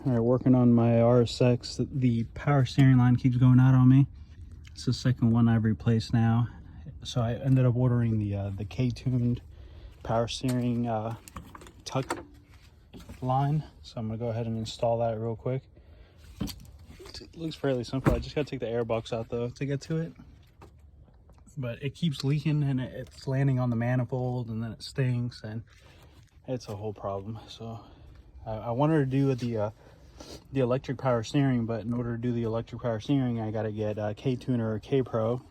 All right, working on my RSX. The power steering line keeps going out on me. It's the second one I've replaced now. So I ended up ordering the K-tuned power steering tuck line. So I'm gonna go ahead and install that real quick. It looks fairly simple. I just gotta take the air box out though to get to it. But it keeps leaking and it's landing on the manifold, and then it stinks, and it's a whole problem. So I wanted to do the electric power steering, but in order to do the electric power steering, I gotta get a K-tuner or K-Pro.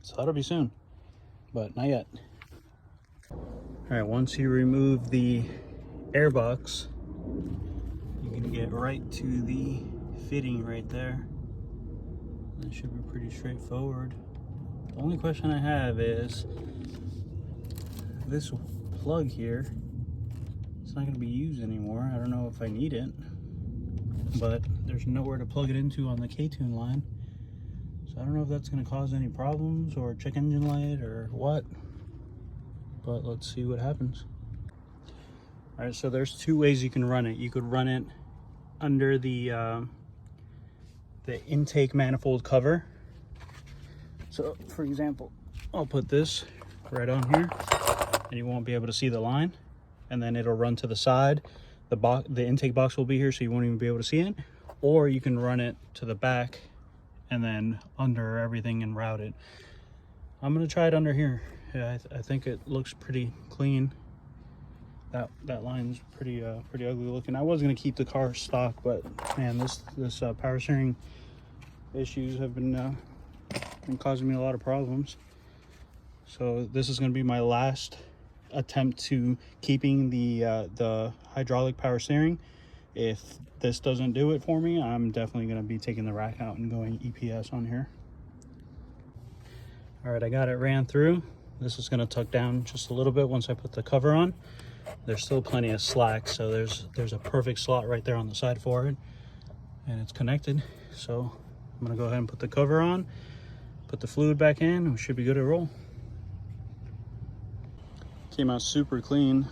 So that'll be soon, but not yet. All right, once you remove the air box, you can get right to the fitting right there. That should be pretty straightforward. The only question I have is this plug here. It's not going to be used anymore. I don't know if I need it, but there's nowhere to plug it into on the K-tune line. So I don't know if that's going to cause any problems or check engine light or what, but let's see what happens. All right, so there's two ways you can run it. You could run it under the intake manifold cover. So for example, I'll put this right on here and you won't be able to see the line, and then it'll run to the side. The intake box will be here, so you won't even be able to see it. Or you can run it to the back and then under everything and route it. I'm gonna try it under here. Yeah, I think it looks pretty clean. That line's pretty ugly looking. I was gonna keep the car stock, but man, this power steering issues have been causing me a lot of problems. So this is gonna be my last attempt to keeping the hydraulic power steering. If this doesn't do it for me, I'm definitely going to be taking the rack out and going EPS on here. All right, I got it ran through. This is going to tuck down just a little bit once I put the cover on. There's still plenty of slack, so there's a perfect slot right there on the side for it, and it's connected. So I'm going to go ahead and put the cover on, put the fluid back in, and we should be good to roll. Came out super clean.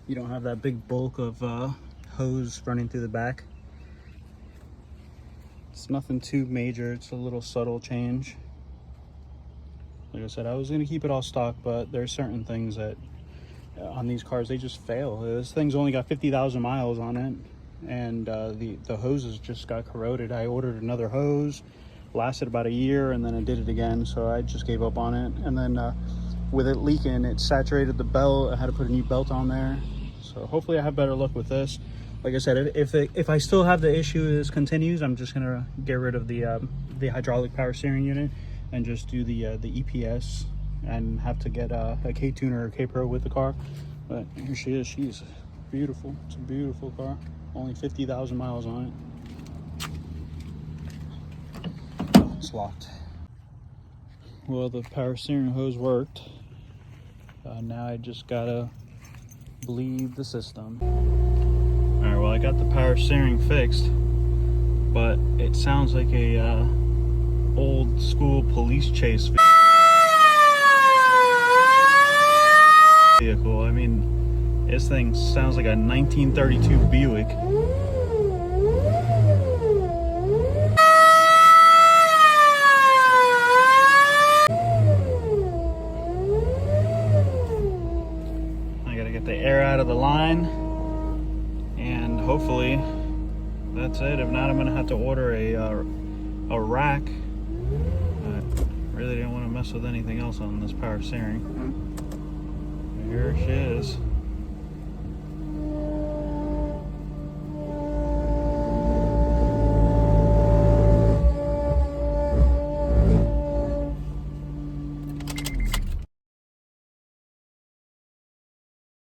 You don't have that big bulk of hose running through the back. It's nothing too major. It's a little subtle change. Like I said, I was going to keep it all stock, but there's certain things that on these cars, they just fail. This thing's only got 50,000 miles on it, and the hoses just got corroded. I ordered another hose, lasted about a year, and then I did it again, so I just gave up on it. And then with it leaking, it saturated the belt. I had to put a new belt on there. So hopefully I have better luck with this. Like I said, if I still have the issue, this continues, I'm just gonna get rid of the hydraulic power steering unit and just do the EPS, and have to get a K-tuner or K-Pro with the car. But here she is. She's beautiful. It's a beautiful car. Only 50,000 miles on it. Oh, it's locked. Well, the power steering hose worked. Now I just gotta bleed the system. All right, well, I got the power steering fixed, but it sounds like a old school police chase vehicle. I mean, this thing sounds like a 1932 Buick. The air out of the line, and hopefully that's it. If not, I'm gonna have to order a rack. I really didn't want to mess with anything else on this power steering. Here she is.